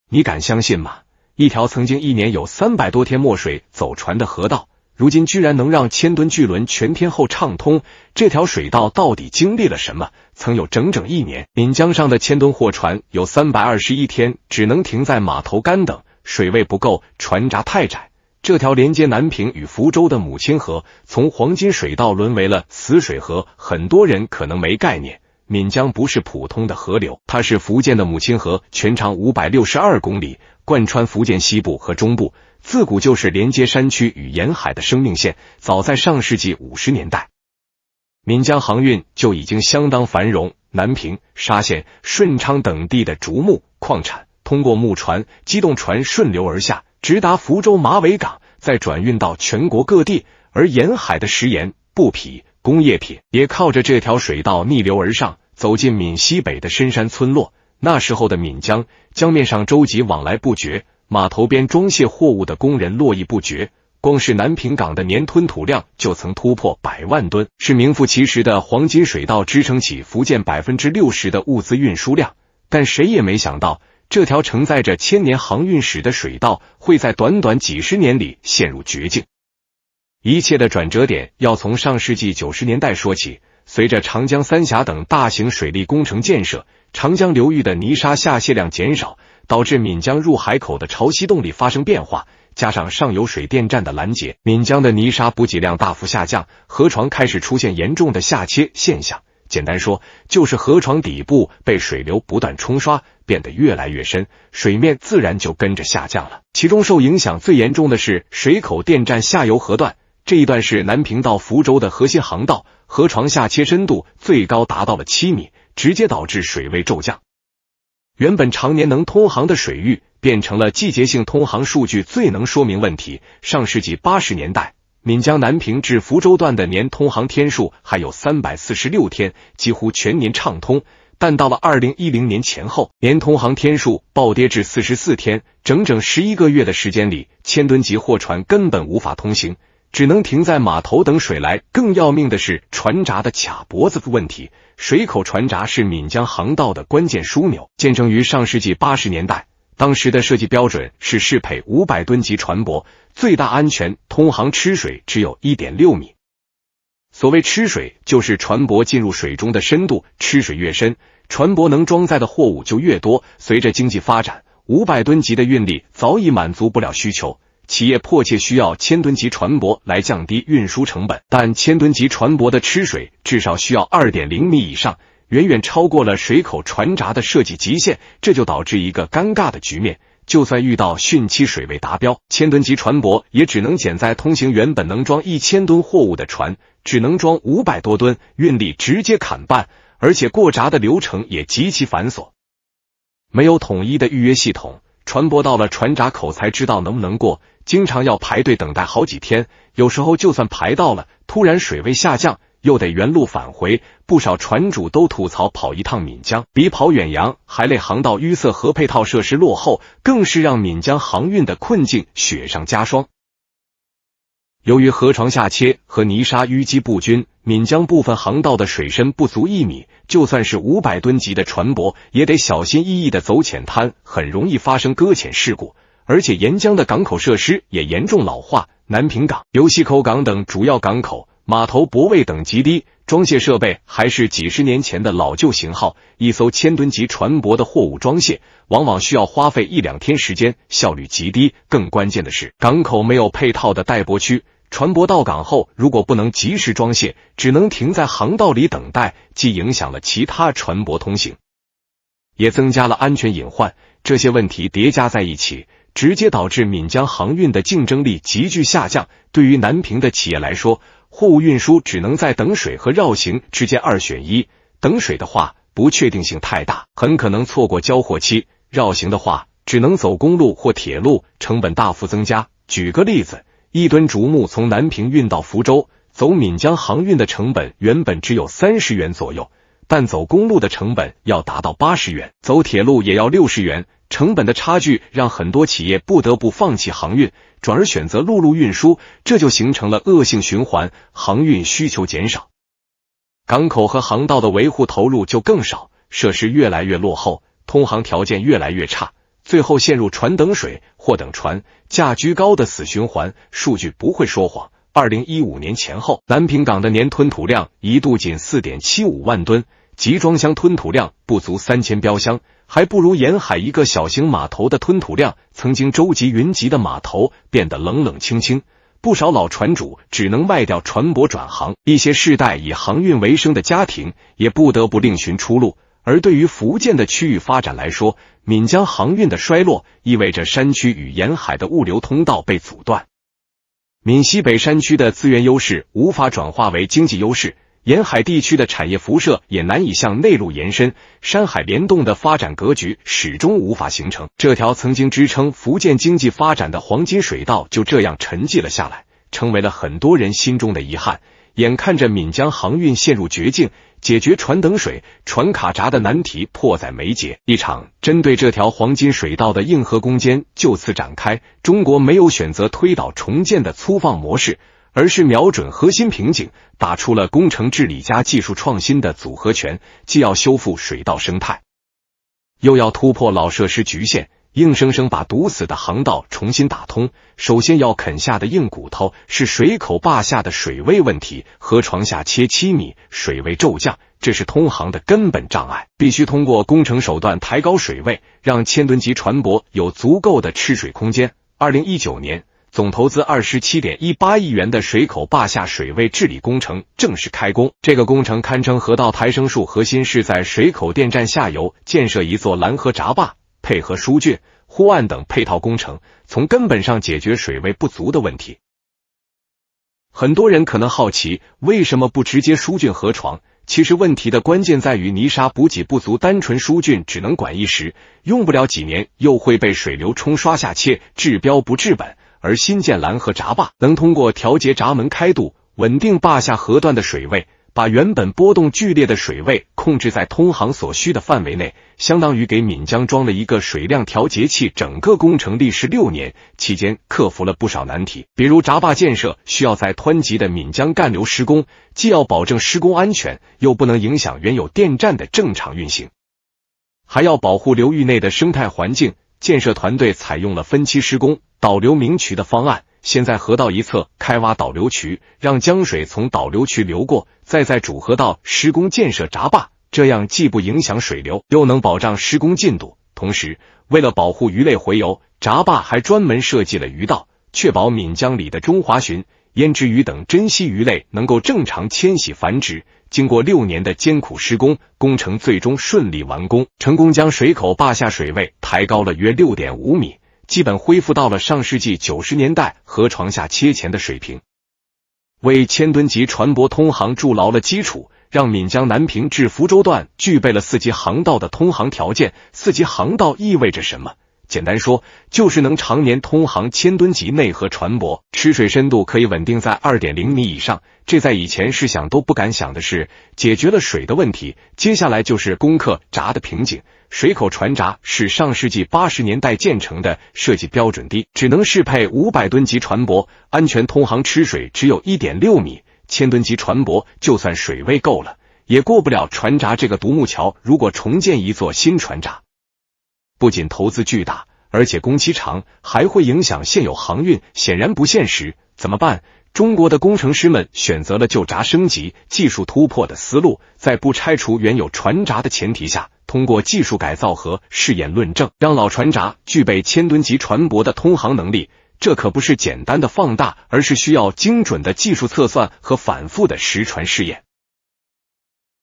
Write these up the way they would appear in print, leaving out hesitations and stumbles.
你敢相信吗？一条曾经一年有300多天没水走船的河道，如今居然能让1000吨巨轮全天候畅通，这条水道到底经历了什么？曾有整整1年，岷江上的1000吨货船有321天只能停在码头干等，水位不够，船闸太窄。这条连接南平与福州的母亲河，从黄金水道沦为了死水河。很多人可能没概念，岷江不是普通的河流，它是福建的母亲河，全长562公里，贯穿福建西部和中部，自古就是连接山区与沿海的生命线。早在上世纪50年代，岷江航运就已经相当繁荣，南平、沙县、顺昌等地的竹木、矿产通过木船、机动船顺流而下，直达福州马尾港，再转运到全国各地，而沿海的食盐、布匹、工业品也靠着这条水道逆流而上，走进闽西北的深山村落。那时候的岷江，江面上舟楫往来不绝，码头边装卸货物的工人络绎不绝，光是南平港的年吞吐量就曾突破100万吨，是名副其实的黄金水道支撑起福建60%的物资运输量。但谁也没想到，这条承载着1000年航运史的水道会在短短几十年里陷入绝境。一切的转折点要从上世纪90年代说起。随着长江三峡等大型水利工程建设，长江流域的泥沙下泄量减少，导致岷江入海口的潮汐动力发生变化，加上上游水电站的拦截，岷江的泥沙补给量大幅下降，河床开始出现严重的下切现象。简单说，就是河床底部被水流不断冲刷，变得越来越深，水面自然就跟着下降了。其中受影响最严重的是水口电站下游河段，这一段是南平到福州的核心航道，河床下切深度最高达到了7米，直接导致水位骤降。原本常年能通航的水域，变成了季节性通航数据最能说明问题。上世纪80年代，岷江南平至福州段的年通航天数还有346天，几乎全年畅通。但到了2010年前后，年通航天数暴跌至44天，整整11个月的时间里，1000吨级货船根本无法通行，只能停在码头等水来。更要命的是船闸的卡脖子问题，水口船闸是岷江航道的关键枢纽。建成于上世纪80年代，当时的设计标准是适配500吨级船舶，最大安全通航吃水只有 1.6 米。所谓吃水，就是船舶进入水中的深度，吃水越深，船舶能装载的货物就越多。随着经济发展，500吨级的运力早已满足不了需求，企业迫切需要1000吨级船舶来降低运输成本，但1000吨级船舶的吃水至少需要 2.0 米以上，远远超过了水口船闸的设计极限。这就导致一个尴尬的局面，就算遇到汛期水位达标，1000吨级船舶也只能减载通行原本能装1000吨货物的船，只能装500多吨，运力直接砍半，而且过闸的流程也极其繁琐。没有统一的预约系统，船舶到了船闸口才知道能不能过，经常要排队等待好几天，有时候就算排到了，突然水位下降，又得原路返回。不少船主都吐槽跑一趟岷江比跑远洋还累，航道淤塞和配套设施落后，更是让岷江航运的困境雪上加霜。由于河床下切和泥沙淤积不均，岷江部分航道的水深不足1米，就算是500吨级的船舶也得小心翼翼地走浅滩，很容易发生搁浅事故。而且沿江的港口设施也严重老化，南平港、流溪口港等主要港口码头泊位等极低，装卸设备还是几十年前的老旧型号，一艘1000吨级船舶的货物装卸往往需要花费1-2天时间，效率极低。更关键的是，港口没有配套的待泊区，船舶到港后如果不能及时装卸，只能停在航道里等待，既影响了其他船舶通行，也增加了安全隐患。这些问题叠加在一起，直接导致岷江航运的竞争力急剧下降。对于南平的企业来说，货物运输只能在等水和绕行之间2选1。等水的话，不确定性太大，很可能错过交货期；绕行的话，只能走公路或铁路，成本大幅增加。举个例子，1吨竹木从南平运到福州，走岷江航运的成本原本只有30元左右，但走公路的成本要达到80元，走铁路也要60元。成本的差距让很多企业不得不放弃航运，转而选择陆路运输，这就形成了恶性循环，航运需求减少，港口和航道的维护投入就更少，设施越来越落后，通航条件越来越差，最后陷入船等水货等船价居高的死循环。数据不会说谎，2015年前后，南平港的年吞吐量一度仅 4.75 万吨，集装箱吞吐量不足3000标箱，还不如沿海一个小型码头的吞吐量。曾经舟楫云集的码头变得冷冷清清，不少老船主只能卖掉船舶转行，一些世代以航运为生的家庭也不得不另寻出路。而对于福建的区域发展来说，闽江航运的衰落意味着山区与沿海的物流通道被阻断，闽西北山区的资源优势无法转化为经济优势，沿海地区的产业辐射也难以向内陆延伸，山海联动的发展格局始终无法形成。这条曾经支撑福建经济发展的黄金水道就这样沉寂了下来，成为了很多人心中的遗憾。眼看着闽江航运陷入绝境，解决船等水、船卡闸的难题迫在眉睫，一场针对这条黄金水道的硬核攻坚就此展开。中国没有选择推倒重建的粗放模式，而是瞄准核心瓶颈，打出了工程治理加技术创新的组合拳，既要修复水道生态，又要突破老设施局限，硬生生把堵死的航道重新打通。首先要啃下的硬骨头是水口坝下的水位问题，河床下切7米，水位骤降，这是通航的根本障碍，必须通过工程手段抬高水位，让千吨级船舶有足够的吃水空间。2019年总投资27.18亿元的水口坝下水位治理工程正式开工。这个工程堪称河道抬升术，核心是在水口电站下游建设一座拦河闸坝，配合疏浚、护岸等配套工程，从根本上解决水位不足的问题。很多人可能好奇，为什么不直接疏浚河床？其实问题的关键在于泥沙补给不足，单纯疏浚只能管一时，用不了几年又会被水流冲刷下切，治标不治本。而新建拦河闸坝能通过调节闸门开度，稳定坝下河段的水位，把原本波动剧烈的水位控制在通航所需的范围内，相当于给闽江装了一个水量调节器。整个工程历时6年，期间克服了不少难题，比如闸坝建设需要在湍急的闽江干流施工，既要保证施工安全，又不能影响原有电站的正常运行，还要保护流域内的生态环境。建设团队采用了分期施工、导流明渠的方案，先在河道一侧开挖导流渠，让江水从导流渠流过，再在主河道施工建设闸坝，这样既不影响水流，又能保障施工进度。同时，为了保护鱼类洄游，闸坝还专门设计了鱼道，确保闽江里的中华鲟、胭脂鱼等珍稀鱼类能够正常迁徙繁殖。经过6年的艰苦施工，工程最终顺利完工，成功将水口坝下水位抬高了约 6.5 米，基本恢复到了上世纪90年代河床下切前的水平，为千吨级船舶通航筑牢了基础，让闽江南平至福州段具备了4级航道的通航条件。4级航道意味着什么？简单说，就是能常年通航千吨级内河船舶，吃水深度可以稳定在 2.0 米以上，这在以前试想都不敢想的事。解决了水的问题，接下来就是攻克闸的瓶颈。水口船闸是上世纪80年代建成的，设计标准低，只能适配500吨级船舶，安全通航吃水只有 1.6 米，千吨级船舶就算水位够了，也过不了船闸这个独木桥。如果重建一座新船闸，不仅投资巨大，而且工期长，还会影响现有航运，显然不现实。怎么办？中国的工程师们选择了旧闸升级、技术突破的思路，在不拆除原有船闸的前提下，通过技术改造和试验论证，让老船闸具备千吨级船舶的通航能力。这可不是简单的放大，而是需要精准的技术测算和反复的实船试验。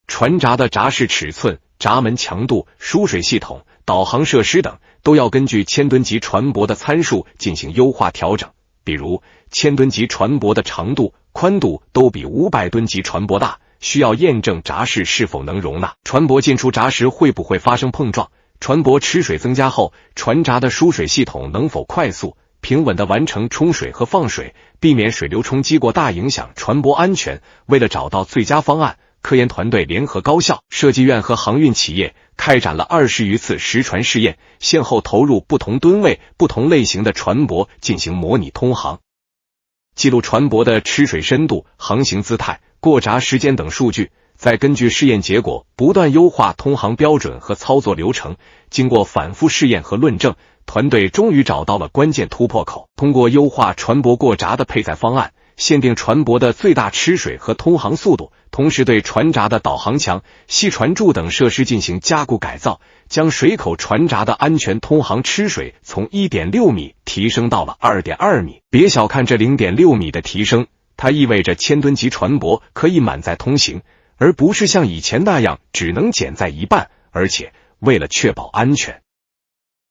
船闸的闸式尺寸、闸门强度、输水系统、导航设施等都要根据千吨级船舶的参数进行优化调整。比如千吨级船舶的长度、宽度都比500吨级船舶大，需要验证闸式是否能容纳船舶进出闸时会不会发生碰撞。船舶吃水增加后，船闸的输水系统能否快速平稳地完成冲水和放水，避免水流冲击过大影响船舶安全。为了找到最佳方案，科研团队联合高校、设计院和航运企业开展了20余次实船试验，先后投入不同吨位、不同类型的船舶进行模拟通航，记录船舶的吃水深度、航行姿态、过闸时间等数据，再根据试验结果不断优化通航标准和操作流程。经过反复试验和论证，团队终于找到了关键突破口，通过优化船舶过闸的配载方案，限定船舶的最大吃水和通航速度，同时对船闸的导航墙、系船柱等设施进行加固改造，将水口船闸的安全通航吃水从 1.6 米提升到了 2.2 米。别小看这 0.6 米的提升，它意味着千吨级船舶可以满载通行，而不是像以前那样只能减载一半。而且为了确保安全，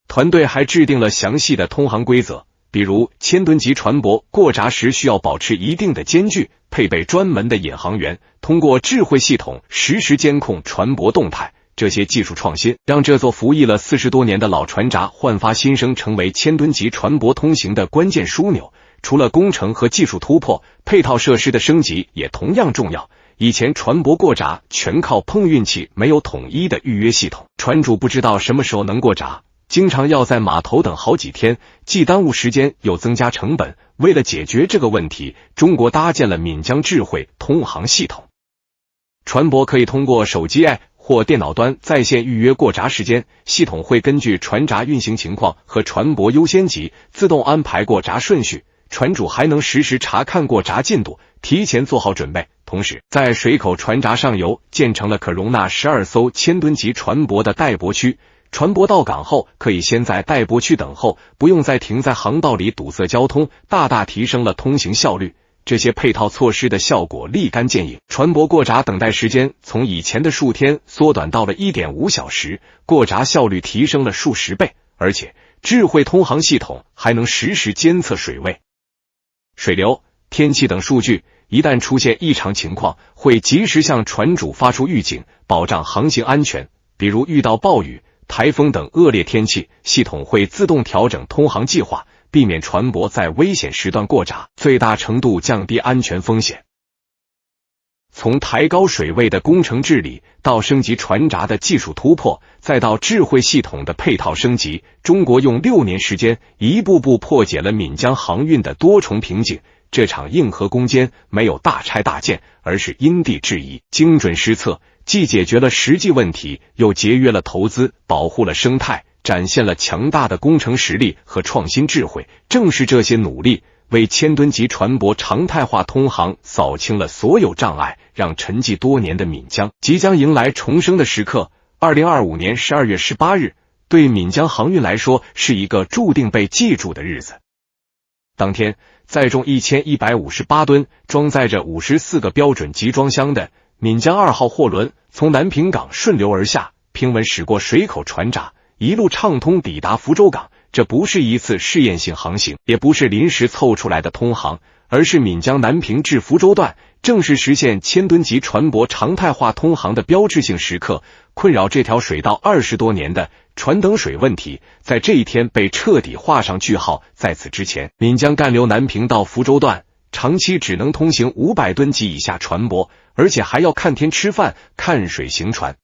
团队还制定了详细的通航规则，比如千吨级船舶过闸时需要保持一定的间距，配备专门的引航员，通过智慧系统实时监控船舶动态。这些技术创新让这座服役了40多年的老船闸焕发新生，成为千吨级船舶通行的关键枢纽。除了工程和技术突破，配套设施的升级也同样重要。以前船舶过闸全靠碰运气，没有统一的预约系统，船主不知道什么时候能过闸，经常要在码头等好几天，既耽误时间又增加成本。为了解决这个问题，中国搭建了闽江智慧通航系统。船舶可以通过手机 App 或电脑端在线预约过闸时间，系统会根据船闸运行情况和船舶优先级自动安排过闸顺序，船主还能实时查看过闸进度，提前做好准备。同时，在水口船闸上游建成了可容纳12艘千吨级船舶的待泊区，船舶到港后可以先在待泊区等候，不用再停在航道里堵塞交通，大大提升了通行效率。这些配套措施的效果立竿见影，船舶过闸等待时间从以前的数天缩短到了 1.5 小时，过闸效率提升了数十倍。而且智慧通航系统还能实时监测水位、水流、天气等数据，一旦出现异常情况，会及时向船主发出预警，保障航行安全。比如遇到暴雨、台风等恶劣天气，系统会自动调整通航计划，避免船舶在危险时段过闸，最大程度降低安全风险。从抬高水位的工程治理，到升级船闸的技术突破，再到智慧系统的配套升级，中国用6年时间一步步破解了闽江航运的多重瓶颈。这场硬核攻坚没有大拆大建，而是因地制宜、精准施策，既解决了实际问题，又节约了投资，保护了生态，展现了强大的工程实力和创新智慧。正是这些努力，为千吨级船舶常态化通航扫清了所有障碍，让沉寂多年的闽江即将迎来重生的时刻。2025年12月18日，对闽江航运来说是一个注定被记住的日子。当天，载重1158吨、装载着54个标准集装箱的闽江2号货轮从南平港顺流而下，平稳驶过水口船闸，一路畅通抵达福州港。这不是一次试验性航行，也不是临时凑出来的通航，而是闽江南平至福州段正式实现千吨级船舶常态化通航的标志性时刻。困扰这条水道20多年的船等水问题，在这一天被彻底画上句号。在此之前，闽江干流南平到福州段长期只能通行500吨级以下船舶，而且还要看天吃饭、看水行船。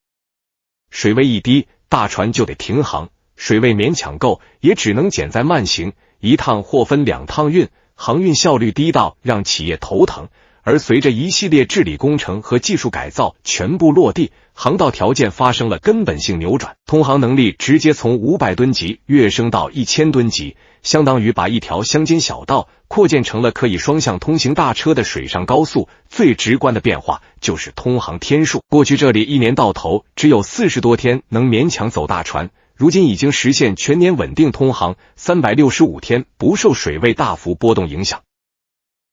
水位一低，大船就得停航，水位勉强够，也只能减载慢行，一趟或分2趟运，航运效率低到让企业头疼。而随着一系列治理工程和技术改造全部落地，航道条件发生了根本性扭转，通航能力直接从500吨级跃升到1000吨级，相当于把一条乡间小道扩建成了可以双向通行大车的水上高速。最直观的变化就是通航天数，过去这里一年到头只有40多天能勉强走大船，如今已经实现全年稳定通航，365天不受水位大幅波动影响。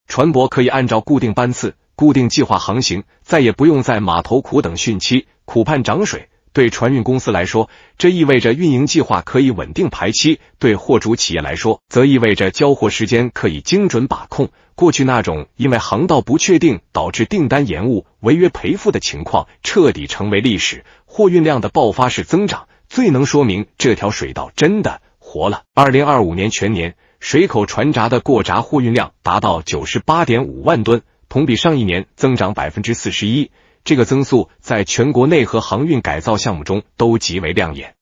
船舶可以按照固定班次、固定计划航行，再也不用在码头苦等汛期、苦盼涨水。对船运公司来说，这意味着运营计划可以稳定排期；对货主企业来说，则意味着交货时间可以精准把控。过去那种因为航道不确定导致订单延误、违约赔付的情况彻底成为历史，货运量的爆发式增长最能说明这条水道真的活了。2025年全年，水口船闸的过闸货运量达到 98.5 万吨，同比上一年增长 41%， 这个增速在全国内河航运改造项目中都极为亮眼。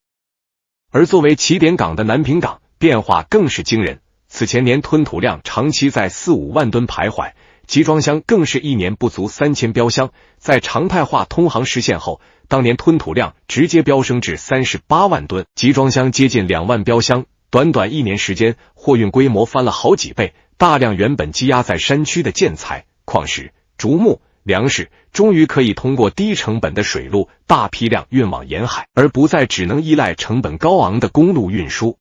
而作为起点港的南平港变化更是惊人，此前年吞吐量长期在4-5万吨徘徊，集装箱更是一年不足3000标箱，在常态化通航实现后，当年吞吐量直接飙升至38万吨，集装箱接近2万标箱，短短1年时间，货运规模翻了好几倍，大量原本积压在山区的建材、矿石、竹木、粮食，终于可以通过低成本的水路大批量运往沿海，而不再只能依赖成本高昂的公路运输。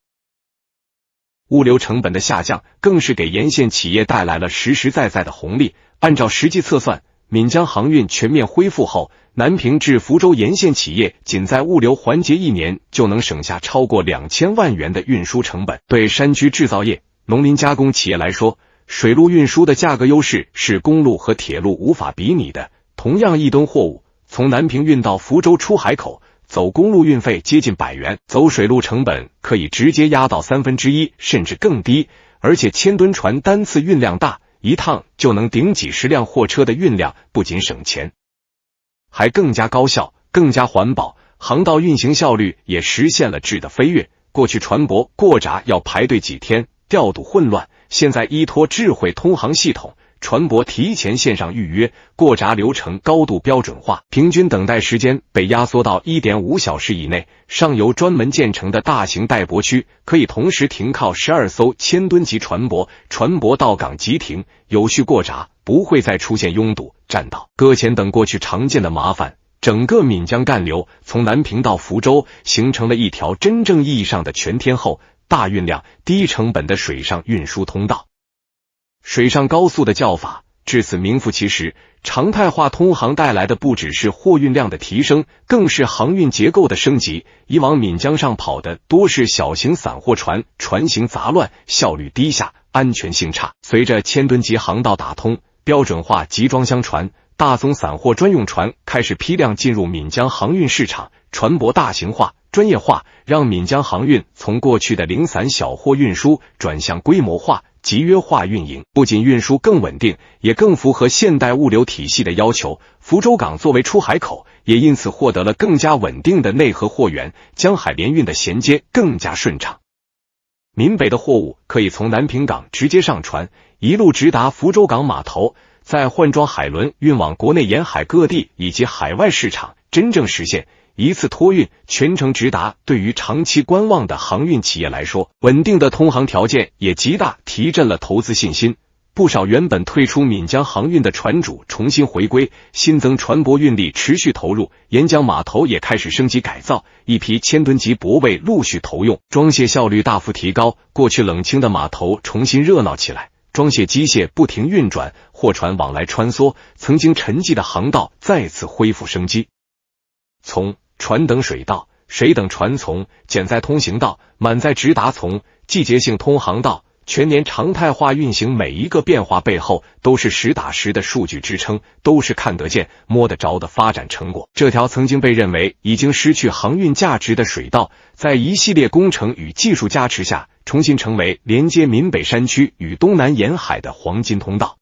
物流成本的下降，更是给沿线企业带来了实实在在的红利。按照实际测算，闽江航运全面恢复后，南平至福州沿线企业仅在物流环节1年就能省下超过2000万元的运输成本。对山区制造业、农林加工企业来说，水路运输的价格优势是公路和铁路无法比拟的。同样1吨货物，从南平运到福州出海口，走公路运费接近100元，走水路成本可以直接压到1/3甚至更低，而且千吨船单次运量大，一趟就能顶几十辆货车的运量，不仅省钱，还更加高效、更加环保，航道运行效率也实现了质的飞跃。过去船舶过闸要排队几天，调度混乱，现在依托智慧通航系统，船舶提前线上预约，过闸流程高度标准化，平均等待时间被压缩到 1.5小时以内。上游专门建成的大型待泊区可以同时停靠12艘1000吨级船舶，船舶到港即停，有序过闸，不会再出现拥堵、占道、搁浅等过去常见的麻烦。整个闽江干流从南平到福州，形成了一条真正意义上的全天候、大运量、低成本的水上运输通道。水上高速的叫法至此名副其实，常态化通航带来的不只是货运量的提升，更是航运结构的升级。以往闽江上跑的多是小型散货船，船型杂乱，效率低下，安全性差。随着1000吨级航道打通，标准化集装箱船、大宗散货专用船开始批量进入闽江航运市场，船舶大型化、专业化，让闽江航运从过去的零散小货运输转向规模化、集约化运营，不仅运输更稳定，也更符合现代物流体系的要求。福州港作为出海口，也因此获得了更加稳定的内河货源，江海联运的衔接更加顺畅。闽北的货物可以从南平港直接上船，一路直达福州港码头，再换装海轮运往国内沿海各地以及海外市场，真正实现一次托运，全程直达。对于长期观望的航运企业来说，稳定的通航条件也极大提振了投资信心。不少原本退出闽江航运的船主重新回归，新增船舶运力持续投入，沿江码头也开始升级改造，一批1000吨级泊位陆续投用，装卸效率大幅提高。过去冷清的码头重新热闹起来，装卸机械不停运转，货船往来穿梭，曾经沉寂的航道再次恢复生机。从船等水道，水等船从，减载通行道，满载直达从，季节性通航道，全年常态化运行，每一个变化背后都是实打实的数据支撑，都是看得见、摸得着的发展成果。这条曾经被认为已经失去航运价值的水道，在一系列工程与技术加持下，重新成为连接闽北山区与东南沿海的黄金通道。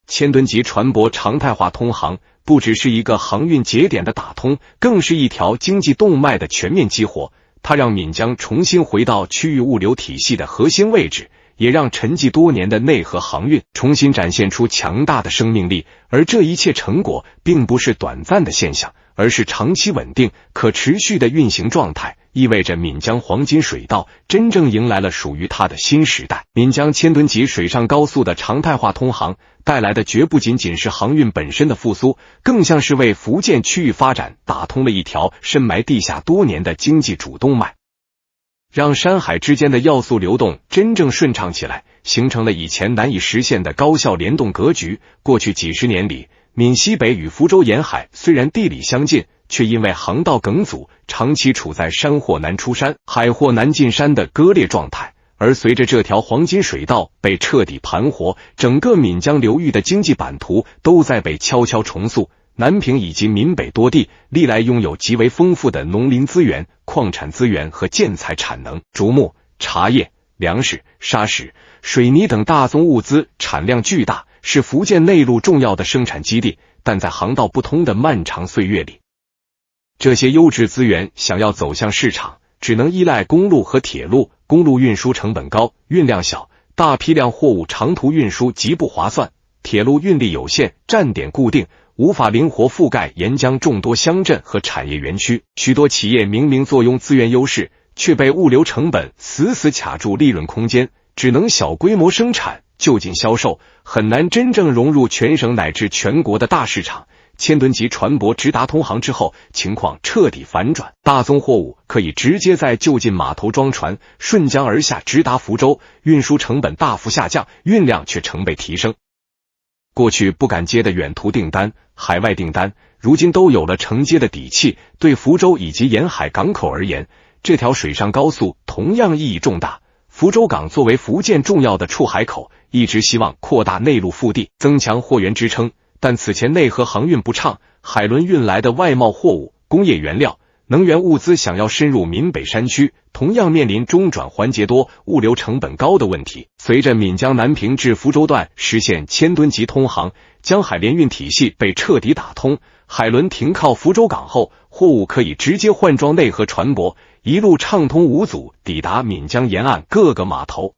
1000吨级船舶常态化通航，不只是一个航运节点的打通，更是一条经济动脉的全面激活。它让闽江重新回到区域物流体系的核心位置，也让沉寂多年的内河航运重新展现出强大的生命力。而这一切成果并不是短暂的现象，而是长期稳定、可持续的运行状态，意味着闽江黄金水道真正迎来了属于它的新时代。闽江1000吨级水上高速的常态化通航带来的绝不仅仅是航运本身的复苏，更像是为福建区域发展打通了一条深埋地下多年的经济主动脉，让山海之间的要素流动真正顺畅起来，形成了以前难以实现的高效联动格局。过去几十年里，闽西北与福州沿海虽然地理相近，却因为航道梗阻，长期处在山货难出山、海货难进山的割裂状态。而随着这条黄金水道被彻底盘活，整个闽江流域的经济版图都在被悄悄重塑。南平以及闽北多地历来拥有极为丰富的农林资源、矿产资源和建材产能，竹木、茶叶、粮食、砂石、水泥等大宗物资产量巨大，是福建内陆重要的生产基地。但在航道不通的漫长岁月里，这些优质资源想要走向市场，只能依赖公路和铁路。公路运输成本高，运量小，大批量货物长途运输极不划算；铁路运力有限，站点固定，无法灵活覆盖沿江众多乡镇和产业园区。许多企业明明坐拥资源优势，却被物流成本死死卡住利润空间，只能小规模生产，就近销售，很难真正融入全省乃至全国的大市场。千吨级船舶直达通航之后，情况彻底反转，大宗货物可以直接在就近码头装船，顺江而下直达福州，运输成本大幅下降，运量却成倍提升。过去不敢接的远途订单、海外订单，如今都有了承接的底气。对福州以及沿海港口而言，这条水上高速同样意义重大。福州港作为福建重要的出海口，一直希望扩大内陆腹地，增强货源支撑。但此前内河航运不畅，海轮运来的外贸货物、工业原料、能源物资想要深入闽北山区，同样面临中转环节多、物流成本高的问题。随着闽江南平至福州段实现千吨级通航，江海联运体系被彻底打通，海轮停靠福州港后，货物可以直接换装内河船舶，一路畅通无阻抵达闽江沿岸各个码头，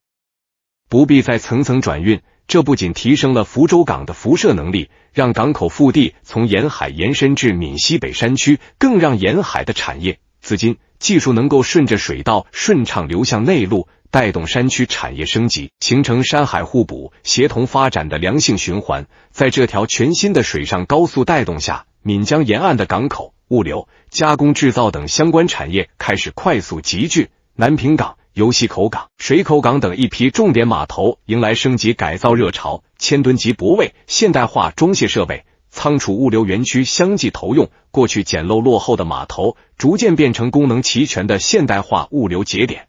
不必再层层转运。这不仅提升了福州港的辐射能力，让港口腹地从沿海延伸至闽西北山区，更让沿海的产业、资金、技术能够顺着水道顺畅流向内陆，带动山区产业升级，形成山海互补、协同发展的良性循环。在这条全新的水上高速带动下，闽江沿岸的港口、物流、加工制造等相关产业开始快速集聚，南平港、油溪口港、水口港等一批重点码头迎来升级改造热潮，千吨级泊位、现代化装卸设备、仓储物流园区相继投用，过去简陋落后的码头逐渐变成功能齐全的现代化物流节点。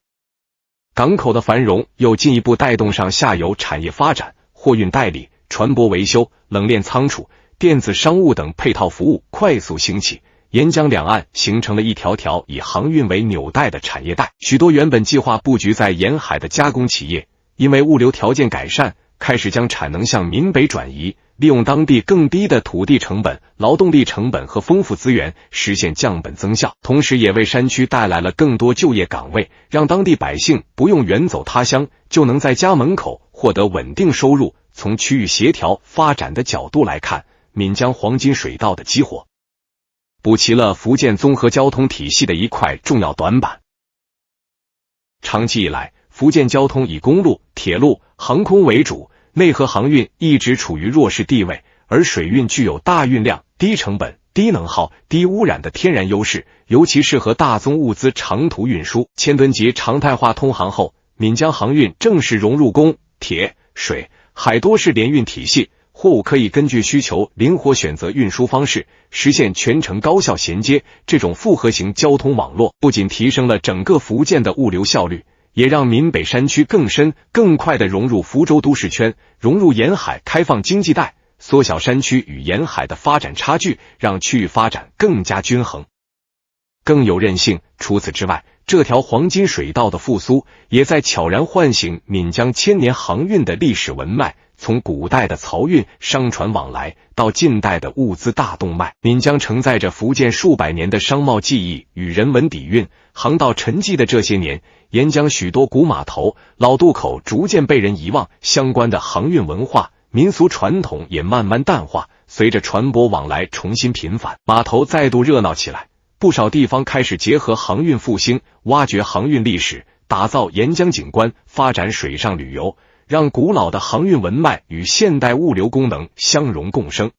港口的繁荣又进一步带动上下游产业发展，货运代理、船舶维修、冷链仓储、电子商务等配套服务快速兴起。沿江两岸形成了一条条以航运为纽带的产业带，许多原本计划布局在沿海的加工企业，因为物流条件改善，开始将产能向闽北转移，利用当地更低的土地成本、劳动力成本和丰富资源，实现降本增效，同时也为山区带来了更多就业岗位，让当地百姓不用远走他乡，就能在家门口获得稳定收入。从区域协调发展的角度来看，闽江黄金水道的激活补齐了福建综合交通体系的一块重要短板。长期以来，福建交通以公路、铁路、航空为主，内河航运一直处于弱势地位，而水运具有大运量、低成本、低能耗、低污染的天然优势，尤其适合大宗物资长途运输。千吨级常态化通航后，闽江航运正式融入公、铁、水、海多式联运体系，货物可以根据需求灵活选择运输方式，实现全程高效衔接。这种复合型交通网络不仅提升了整个福建的物流效率，也让闽北山区更深更快地融入福州都市圈，融入沿海开放经济带，缩小山区与沿海的发展差距，让区域发展更加均衡、更有韧性。除此之外，这条黄金水道的复苏也在悄然唤醒闽江千年航运的历史文脉。从古代的漕运、商船往来，到近代的物资大动脉，闽江承载着福建数百年的商贸技艺与人文底蕴。航道沉寂的这些年，沿江许多古码头、老渡口逐渐被人遗忘，相关的航运文化、民俗传统也慢慢淡化。随着船舶往来重新频繁，码头再度热闹起来，不少地方开始结合航运复兴，挖掘航运历史，打造沿江景观，发展水上旅游，让古老的航运文脉与现代物流功能相融共生。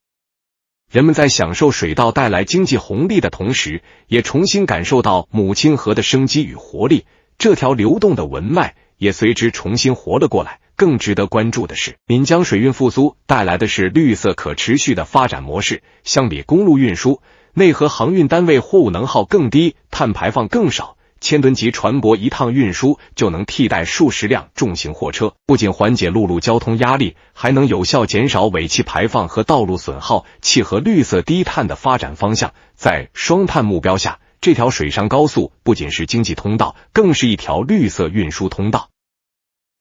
人们在享受水道带来经济红利的同时，也重新感受到母亲河的生机与活力，这条流动的文脉也随之重新活了过来。更值得关注的是，闽江水运复苏带来的是绿色可持续的发展模式。相比公路运输，内河航运单位货物能耗更低，碳排放更少，千吨级船舶一趟运输就能替代数十辆重型货车，不仅缓解陆路交通压力，还能有效减少尾气排放和道路损耗，契合绿色低碳的发展方向。在双碳目标下，这条水上高速不仅是经济通道，更是一条绿色运输通道，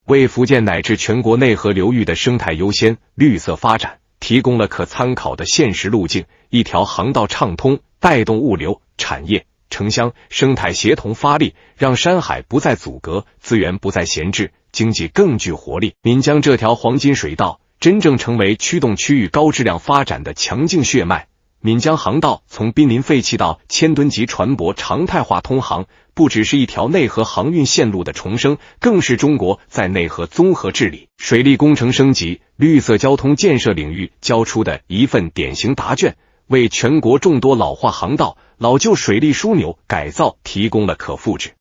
为福建乃至全国内河流域的生态优先、绿色发展提供了可参考的现实路径。一条航道畅通，带动物流、产业、城乡生态协同发力，让山海不再阻隔，资源不再闲置，经济更具活力。闽江这条黄金水道真正成为驱动区域高质量发展的强劲血脉，闽江航道从濒临废弃到1000吨级船舶常态化通航，不只是一条内河航运线路的重生，更是中国在内河综合治理、水利工程升级、绿色交通建设领域交出的一份典型答卷，为全国众多老化航道、老旧水利枢纽改造提供了可复制、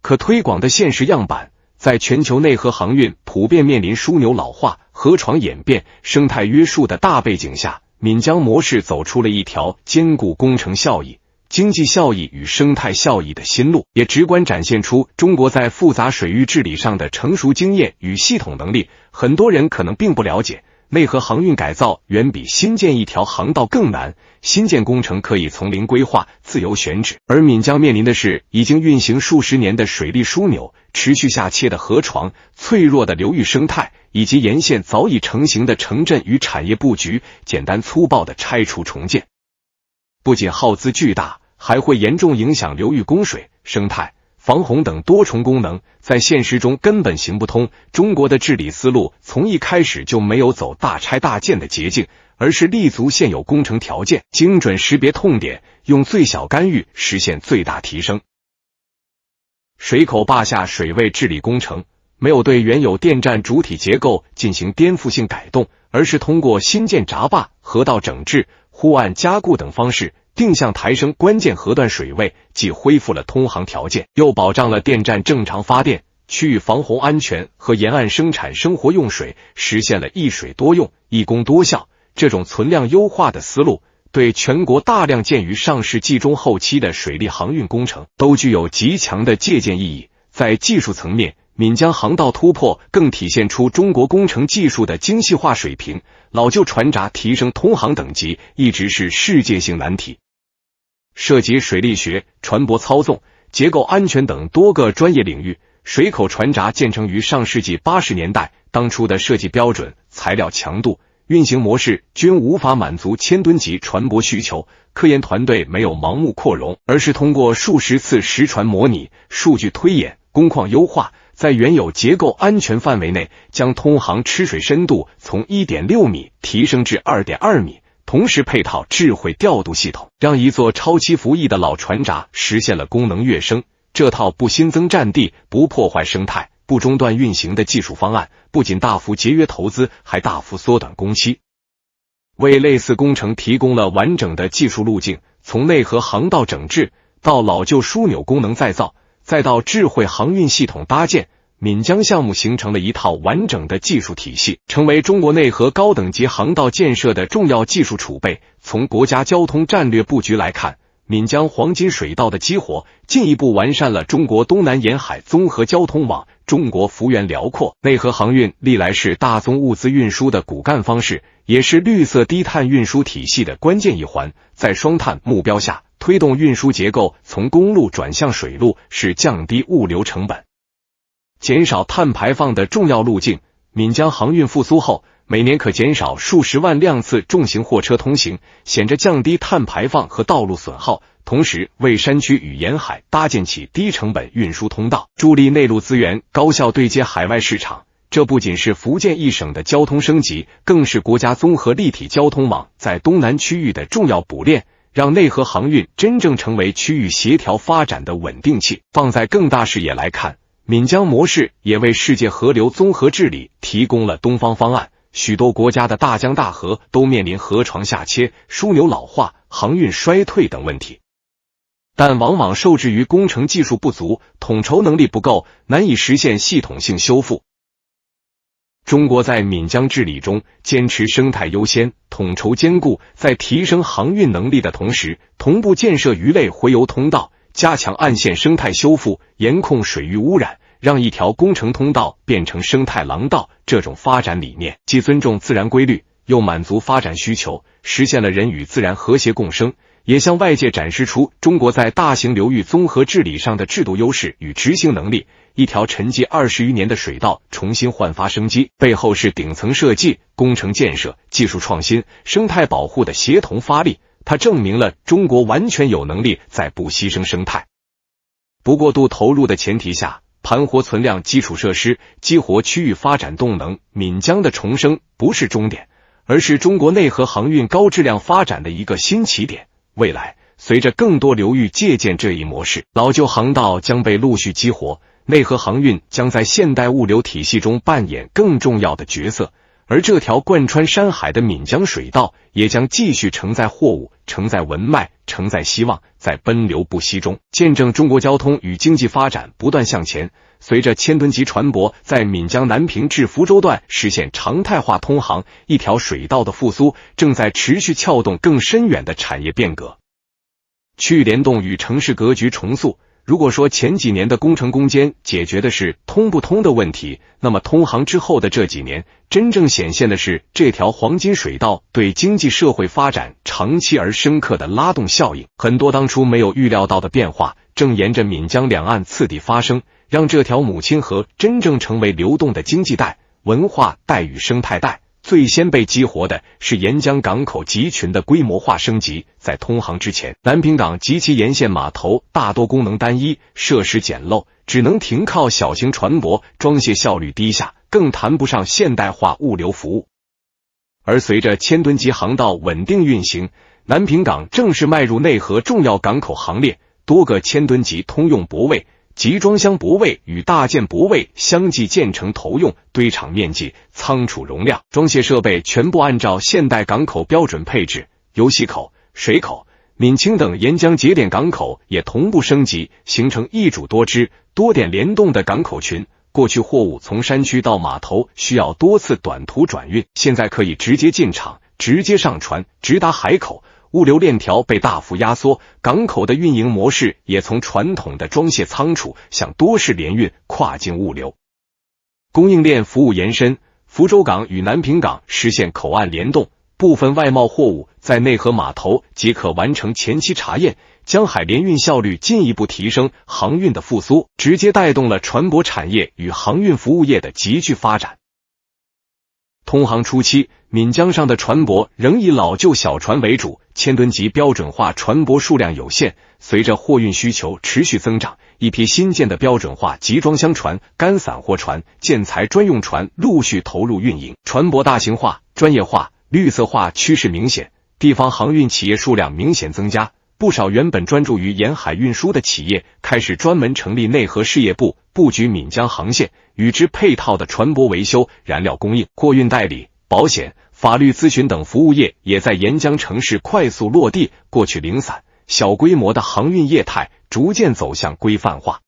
可推广的现实样板。在全球内河航运普遍面临枢纽老化、河床演变、生态约束的大背景下，闽江模式走出了一条兼顾工程效益、经济效益与生态效益的新路，也直观展现出中国在复杂水域治理上的成熟经验与系统能力。很多人可能并不了解，内河航运改造远比新建一条航道更难，新建工程可以从零规划、自由选址，而闽江面临的是已经运行数十年的水利枢纽、持续下切的河床、脆弱的流域生态，以及沿线早已成型的城镇与产业布局，简单粗暴的拆除重建，不仅耗资巨大，还会严重影响流域供水、生态、防洪等多重功能，在现实中根本行不通。中国的治理思路从一开始就没有走大拆大建的捷径，而是立足现有工程条件，精准识别痛点，用最小干预实现最大提升。水口坝下水位治理工程没有对原有电站主体结构进行颠覆性改动，而是通过新建闸坝、河道整治、护岸加固等方式定向抬升关键河段水位，既恢复了通航条件，又保障了电站正常发电、区域防洪安全和沿岸生产生活用水，实现了一水多用、一工多效。这种存量优化的思路，对全国大量建于上世纪中后期的水利航运工程都具有极强的借鉴意义。在技术层面，闽江航道突破更体现出中国工程技术的精细化水平，老旧船闸提升通航等级一直是世界性难题。涉及水利学、船舶操纵、结构安全等多个专业领域，水口船闸建成于上世纪80年代，当初的设计标准、材料强度、运行模式均无法满足1000吨级船舶需求。科研团队没有盲目扩容，而是通过数十次实船模拟、数据推演、工况优化，在原有结构安全范围内，将通航吃水深度从 1.6 米提升至 2.2 米，同时配套智慧调度系统，让一座超期服役的老船闸实现了功能跃升。这套不新增占地、不破坏生态、不中断运行的技术方案，不仅大幅节约投资，还大幅缩短工期，为类似工程提供了完整的技术路径。从内河航道整治到老旧枢纽功能再造，再到智慧航运系统搭建，闽江项目形成了一套完整的技术体系，成为中国内河高等级航道建设的重要技术储备。从国家交通战略布局来看，闽江黄金水道的激活，进一步完善了中国东南沿海综合交通网。中国幅员辽阔，内河航运历来是大宗物资运输的骨干方式，也是绿色低碳运输体系的关键一环。在双碳目标下，推动运输结构从公路转向水路，是降低物流成本、减少碳排放的重要路径。闽江航运复苏后，每年可减少数十万辆次重型货车通行，显着降低碳排放和道路损耗，同时为山区与沿海搭建起低成本运输通道，助力内陆资源高效对接海外市场。这不仅是福建一省的交通升级，更是国家综合立体交通网在东南区域的重要补链，让内河航运真正成为区域协调发展的稳定器。放在更大视野来看，闽江模式也为世界河流综合治理提供了东方方案。许多国家的大江大河都面临河床下切、枢纽老化、航运衰退等问题，但往往受制于工程技术不足、统筹能力不够，难以实现系统性修复。中国在闽江治理中坚持生态优先、统筹兼顾，在提升航运能力的同时，同步建设鱼类洄游通道，加强岸线生态修复，严控水域污染，让一条工程通道变成生态廊道。这种发展理念既尊重自然规律，又满足发展需求，实现了人与自然和谐共生，也向外界展示出中国在大型流域综合治理上的制度优势与执行能力。一条沉寂20余年的水道重新焕发生机，背后是顶层设计、工程建设、技术创新、生态保护的协同发力。它证明了中国完全有能力在不牺牲生态、不过度投入的前提下，盘活存量基础设施，激活区域发展动能。闽江的重生不是终点，而是中国内河航运高质量发展的一个新起点。未来，随着更多流域借鉴这一模式，老旧航道将被陆续激活，内河航运将在现代物流体系中扮演更重要的角色。而这条贯穿山海的闽江水道也将继续承载货物，承载文脉，承载希望，在奔流不息中见证中国交通与经济发展不断向前。随着千吨级船舶在闽江南平至福州段实现常态化通航，一条水道的复苏正在持续撬动更深远的产业变革。区域联动与城市格局重塑，如果说前几年的工程攻坚解决的是通不通的问题，那么通航之后的这几年，真正显现的是这条黄金水道对经济社会发展长期而深刻的拉动效应。很多当初没有预料到的变化，正沿着闽江两岸次第发生，让这条母亲河真正成为流动的经济带、文化带与生态带。最先被激活的是沿江港口集群的规模化升级。在通航之前，南平港及其沿线码头大多功能单一，设施简陋，只能停靠小型船舶，装卸效率低下，更谈不上现代化物流服务。而随着千吨级航道稳定运行，南平港正式迈入内河重要港口行列，多个千吨级通用泊位、集装箱泊位与大件泊位相继建成投用，堆场面积、仓储容量、装卸设备全部按照现代港口标准配置。油溪口、水口、闽清等沿江节点港口也同步升级，形成一主多支、多点联动的港口群。过去货物从山区到码头需要多次短途转运，现在可以直接进场，直接上船，直达海口。物流链条被大幅压缩，港口的运营模式也从传统的装卸仓储向多式联运、跨境物流。供应链服务延伸，福州港与南平港实现口岸联动，部分外贸货物在内河码头即可完成前期查验，江海联运效率进一步提升，航运的复苏直接带动了船舶产业与航运服务业的急剧发展。通航初期，闽江上的船舶仍以老旧小船为主，千吨级标准化船舶数量有限。随着货运需求持续增长，一批新建的标准化集装箱船、干散货船、建材专用船陆续投入运营，船舶大型化、专业化、绿色化趋势明显，地方航运企业数量明显增加。不少原本专注于沿海运输的企业开始专门成立内河事业部，布局闽江航线，与之配套的船舶维修、燃料供应、货运代理、保险、法律咨询等服务业也在沿江城市快速落地。过去零散、小规模的航运业态逐渐走向规范化、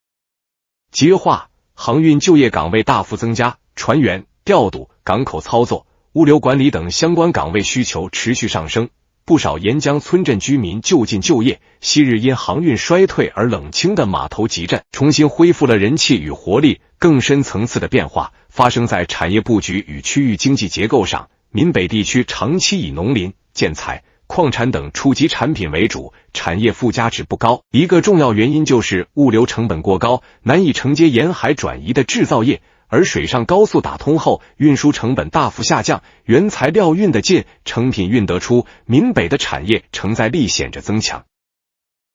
集约化，航运就业岗位大幅增加，船员、调度、港口操作、物流管理等相关岗位需求持续上升。不少沿江村镇居民就近就业，昔日因航运衰退而冷清的码头集镇重新恢复了人气与活力。更深层次的变化发生在产业布局与区域经济结构上。闽北地区长期以农林、建材、矿产等初级产品为主，产业附加值不高。一个重要原因就是物流成本过高，难以承接沿海转移的制造业。而水上高速打通后，运输成本大幅下降，原材料运得进，成品运得出，闽北的产业承载力显着增强。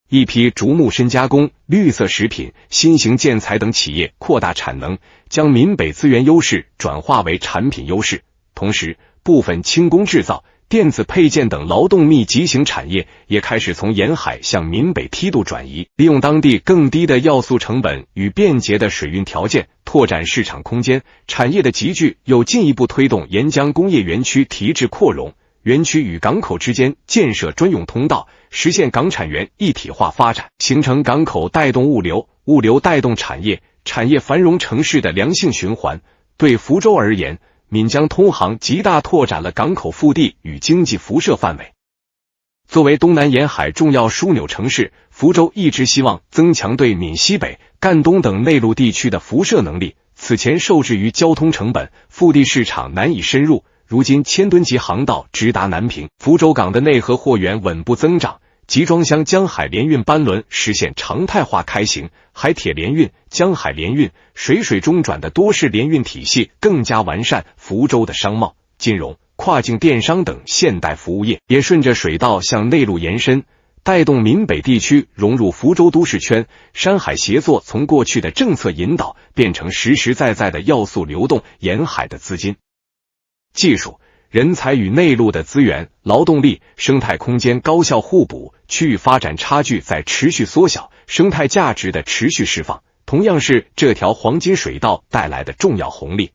一批竹木深加工、绿色食品、新型建材等企业扩大产能，将闽北资源优势转化为产品优势。同时，部分轻工制造、电子配件等劳动密集型产业也开始从沿海向闽北梯度转移，利用当地更低的要素成本与便捷的水运条件，拓展市场空间。产业的集聚又进一步推动沿江工业园区提质扩容，园区与港口之间建设专用通道，实现港产园一体化发展，形成港口带动物流、物流带动产业、产业繁荣城市的良性循环。对福州而言，闽江通航极大拓展了港口腹地与经济辐射范围。作为东南沿海重要枢纽城市，福州一直希望增强对闽西北、赣东等内陆地区的辐射能力。此前受制于交通成本，腹地市场难以深入，如今千吨级航道直达南平，福州港的内河货源稳步增长，集装箱江海联运班轮实现常态化开行，海铁联运、江海联运、水中转的多式联运体系更加完善。福州的商贸、金融、跨境电商等现代服务业也顺着水道向内陆延伸，带动闽北地区融入福州都市圈。山海协作从过去的政策引导变成实实在在的要素流动，沿海的资金、技术、人才与内陆的资源、劳动力、生态空间高效互补，区域发展差距在持续缩小，生态价值的持续释放，同样是这条黄金水道带来的重要红利。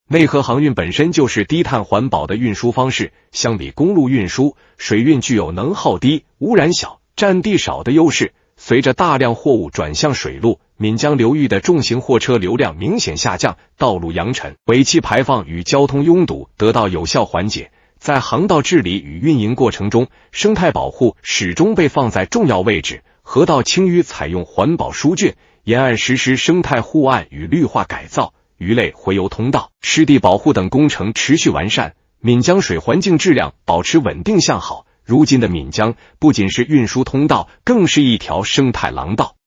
内河航运本身就是低碳环保的运输方式，相比公路运输，水运具有能耗低、污染小、占地少的优势。随着大量货物转向水路，岷江流域的重型货车流量明显下降，道路扬尘、尾气排放与交通拥堵得到有效缓解。在航道治理与运营过程中，生态保护始终被放在重要位置。河道清淤采用环保疏浚，沿岸实施生态护岸与绿化改造，鱼类洄游通道、湿地保护等工程持续完善，岷江水环境质量保持稳定向好。如今的岷江不仅是运输通道，更是一条生态廊道。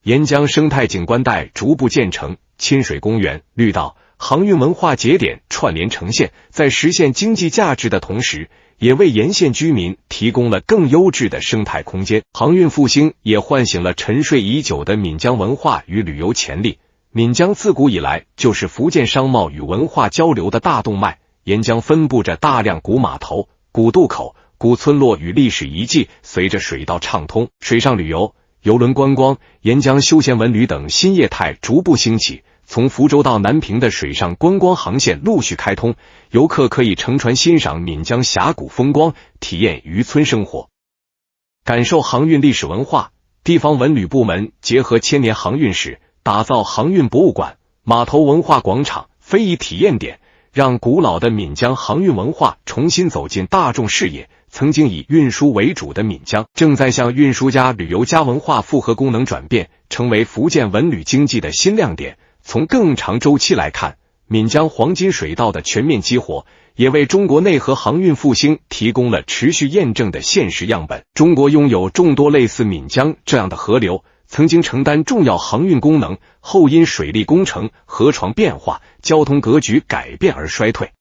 沿江生态景观带逐步建成，亲水公园、绿道、航运文化节点串联呈现，在实现经济价值的同时，也为沿线居民提供了更优质的生态空间。航运复兴也唤醒了沉睡已久的岷江文化与旅游潜力。岷江自古以来就是福建商贸与文化交流的大动脉，沿江分布着大量古码头、古渡口、古村落与历史遗迹。随着水道畅通，水上旅游、邮轮观光、沿江休闲文旅等新业态逐步兴起，从福州到南平的水上观光航线陆续开通，游客可以乘船欣赏岷江峡谷风光，体验渔村生活，感受航运历史文化。地方文旅部门结合千年航运史，打造航运博物馆、码头文化广场、非遗体验点，让古老的岷江航运文化重新走进大众视野。曾经以运输为主的岷江，正在向运输加旅游加文化复合功能转变，成为福建文旅经济的新亮点。从更长周期来看，岷江黄金水道的全面激活，也为中国内河航运复兴提供了持续验证的现实样本。中国拥有众多类似岷江这样的河流，曾经承担重要航运功能，后因水利工程、河床变化、交通格局改变而衰退。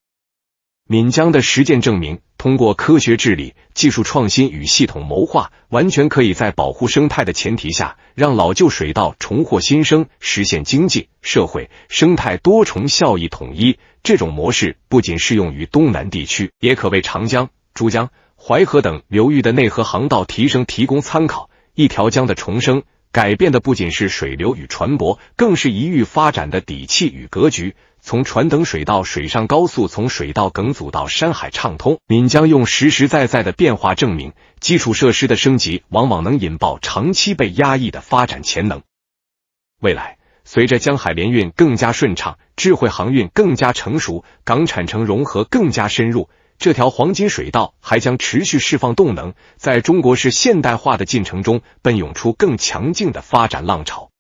岷江的实践证明，通过科学治理、技术创新与系统谋划，完全可以在保护生态的前提下，让老旧水道重获新生，实现经济、社会、生态多重效益统一。这种模式不仅适用于东南地区，也可为长江、珠江、淮河等流域的内河航道提供参考。一条江的重生，改变的不仅是水流与船舶，更是一域发展的底气与格局。从船等水到水上高速，从水道梗阻到山海畅通，岷江用实实在在的变化证明，基础设施的升级往往能引爆长期被压抑的发展潜能。未来，随着江海联运更加顺畅，智慧航运更加成熟，港产城融合更加深入，这条黄金水道还将持续释放动能，在中国式现代化的进程中奔涌出更强劲的发展浪潮。